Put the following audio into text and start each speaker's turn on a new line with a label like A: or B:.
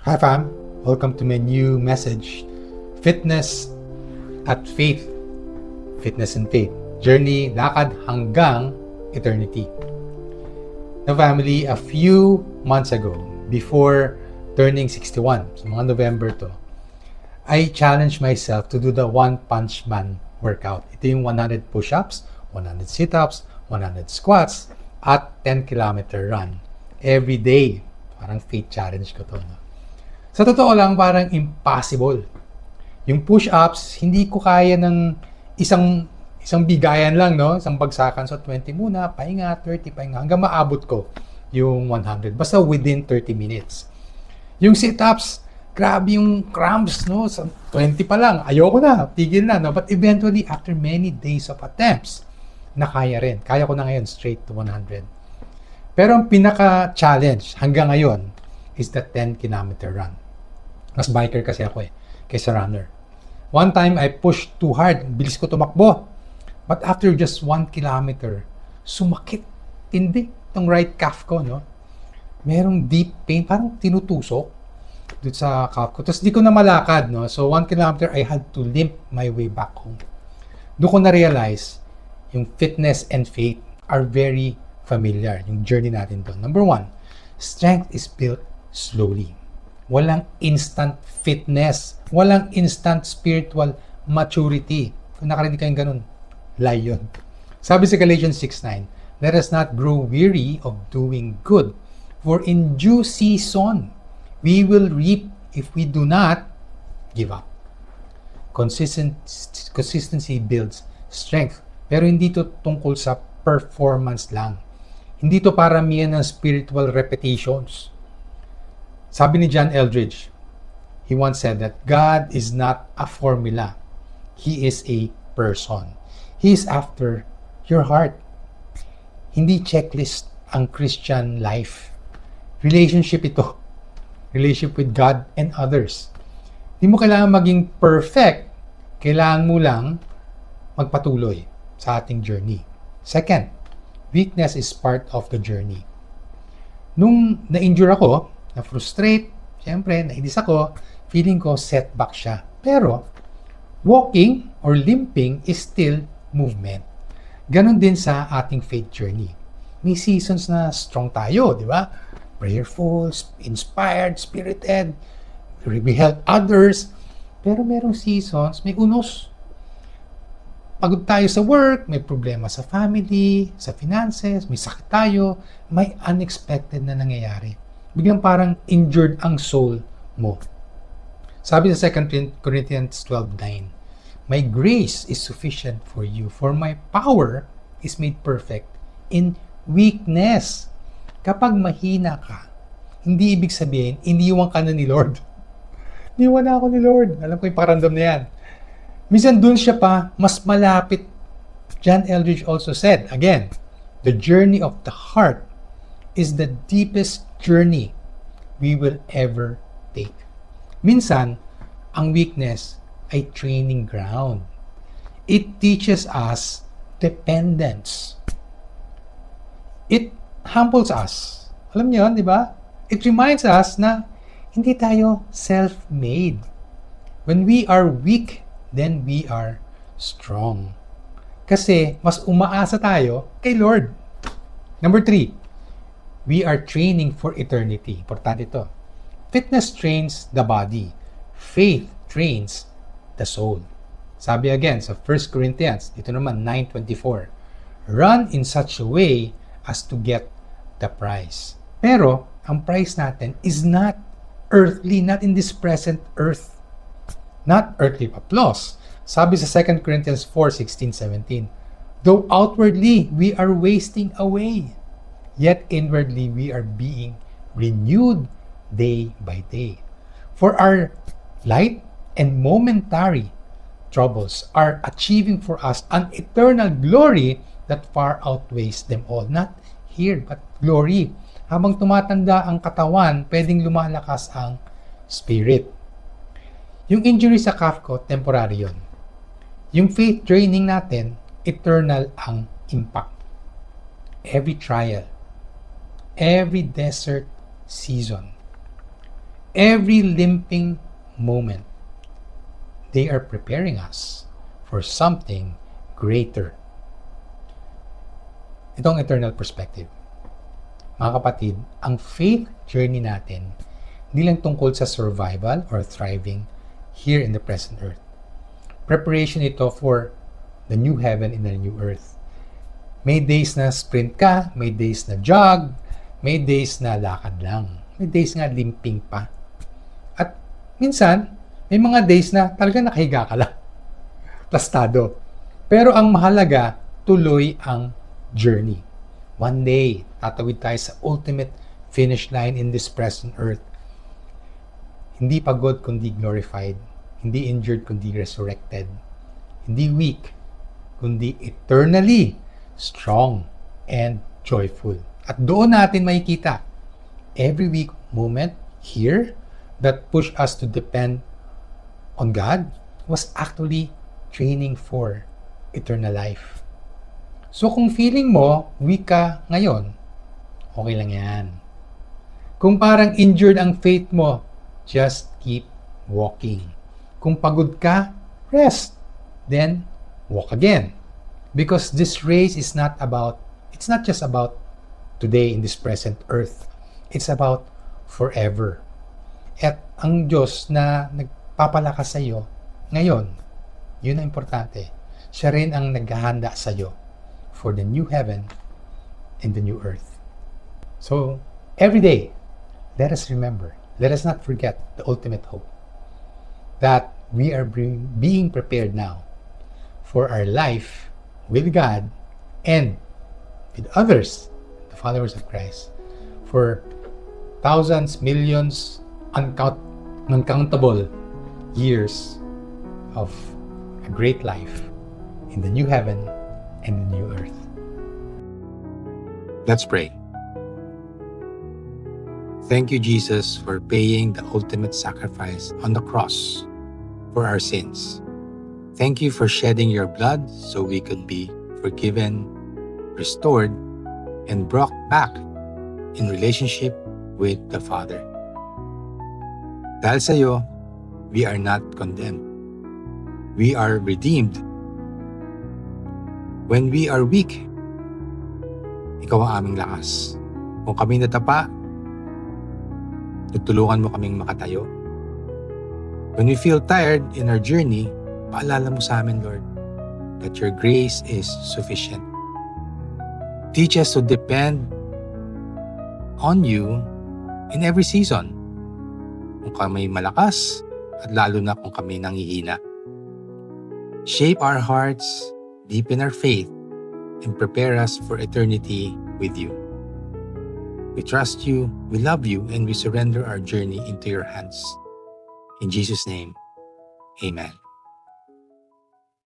A: Hi fam, welcome to my new message. Fitness at Faith. Fitness and Faith. Journey, lakad hanggang eternity. Now family, a few months ago, before turning 61, so mga November to, I challenged myself to do the One Punch Man workout. Ito yung 100 push-ups, 100 sit-ups, 100 squats, at 10-kilometer run. Every day. Parang faith challenge ko to. No? Sa totoo lang, parang impossible. Yung push-ups, hindi ko kaya ng isang bigayan lang, no? Isang bagsakan. So, 20 muna, pahinga, 30, pahinga. Hanggang maabot ko yung 100. Basta within 30 minutes. Yung sit-ups, grabe yung cramps, no? Sa 20 pa lang, ayoko na, tigil na, no? But eventually, after many days of attempts, nakaya rin. Kaya ko na ngayon, straight to 100. Pero ang pinaka-challenge hanggang ngayon is the 10-kilometer run. Mas biker kasi ako kaysa runner. One time, I pushed too hard. Bilis ko tumakbo. But after just 1 kilometer, sumakit. Tindi itong right calf ko, no? Merong deep pain, parang tinutusok doon sa calf ko. Tapos di ko na malakad, no? So 1 kilometer, I had to limp my way back home. Doon ko na-realize, yung fitness and faith are very familiar. Yung journey natin doon. Number 1, strength is built slowly. Walang instant fitness. Walang instant spiritual maturity. Kung nakarinig kayong ganun, lie yun. Sabi sa Galatians 6:9, let us not grow weary of doing good, for in due season we will reap if we do not give up. Consistency builds strength. Pero hindi to tungkol sa performance lang. Hindi to paramihan ng spiritual repetitions. Sabi ni John Eldridge, he once said that God is not a formula. He is a person. He is after your heart. Hindi checklist ang Christian life. Relationship ito. Relationship with God and others. Hindi mo kailangan maging perfect. Kailangan mo lang magpatuloy sa ating journey. Second, weakness is part of the journey. Nung na-injure ako, na-frustrate, siyempre, nainis ako, feeling ko setback siya. Pero, walking or limping is still movement. Ganon din sa ating faith journey. May seasons na strong tayo, di ba? Prayerful, inspired, spirited, we help others. Pero merong seasons, may unos. Pagod tayo sa work, may problema sa family, sa finances, may sakit tayo, may unexpected na nangyayari. Biglang parang injured ang soul mo. Sabi sa 2 Corinthians 12:9, my grace is sufficient for you, for my power is made perfect in weakness. Kapag mahina ka, hindi ibig sabihin, iniwan ka na ni Lord. Iniwan na ako ni Lord. Alam ko yung pakiramdam na yan. Minsan dun siya pa, mas malapit. John Eldridge also said, again, the journey of the heart is the deepest journey we will ever take. Minsan, ang weakness ay training ground. It teaches us dependence. It humbles us. Alam niyo yun, di ba? It reminds us na hindi tayo self-made. When we are weak, then we are strong. Kasi mas umaasa tayo kay Lord. Number 3, we are training for eternity. Importante ito. Fitness trains the body. Faith trains the soul. Sabi again sa 1 Corinthians, dito naman 9:24, run in such a way as to get the prize. Pero, ang prize natin is not earthly, not in this present earth. Not earthly applause. Sabi sa 2 Corinthians 4:16-17, though outwardly we are wasting away, yet inwardly we are being renewed day by day. For our light and momentary troubles are achieving for us an eternal glory that far outweighs them all. Not here, but glory. Habang tumatanda ang katawan, pwedeng lumalakas ang spirit. Yung injury sa calf ko, temporary yun. Yung faith training natin, eternal ang impact. Every trial, every desert season, every limping moment, they are preparing us for something greater. Itong eternal perspective. Mga kapatid, ang faith journey natin hindi lang tungkol sa survival or thriving here in the present earth. Preparation ito for the new heaven and the new earth. May days na sprint ka, may days na jog, may days na lakad lang, may days nga limping pa. At minsan, may mga days na talaga nakahiga ka lang. Plastado. Pero ang mahalaga, tuloy ang journey. One day, tatawid tayo sa ultimate finish line in this present earth. Hindi pagod kundi glorified. Hindi injured kundi resurrected. Hindi weak kundi eternally strong and joyful. At doon natin makikita every week moment here that push us to depend on God was actually training for eternal life. So kung feeling mo weak ka ngayon, okay lang yan. Kung parang injured ang faith mo, just keep walking. Kung pagod ka, rest. Then, walk again. Because this race is not just about today in this present earth. It's about forever. At ang Diyos na nagpapalakas sa iyo ngayon, yun ang importante. Siya rin ang naghahanda sa iyo for the new heaven and the new earth. So, every day, let us remember, let us not forget the ultimate hope that we are being prepared now for our life with God and with others, the followers of Christ, for thousands, millions, uncountable years of a great life in the new heaven and the new earth.
B: Let's pray. Thank you, Jesus, for paying the ultimate sacrifice on the cross for our sins. Thank you for shedding your blood so we could be forgiven, restored, and brought back in relationship with the Father. Dahil sa iyo, we are not condemned. We are redeemed. When we are weak, ikaw ang aming lakas. Kung kami natapa, tutulungan mo kaming makatayo. When we feel tired in our journey, paalala mo sa amin, Lord, that your grace is sufficient. Teach us to depend on you in every season. Kung kami malakas, at lalo na kung kami nanghihina. Shape our hearts, deepen our faith, and prepare us for eternity with you. We trust you, we love you, and we surrender our journey into your hands. In Jesus' name, amen.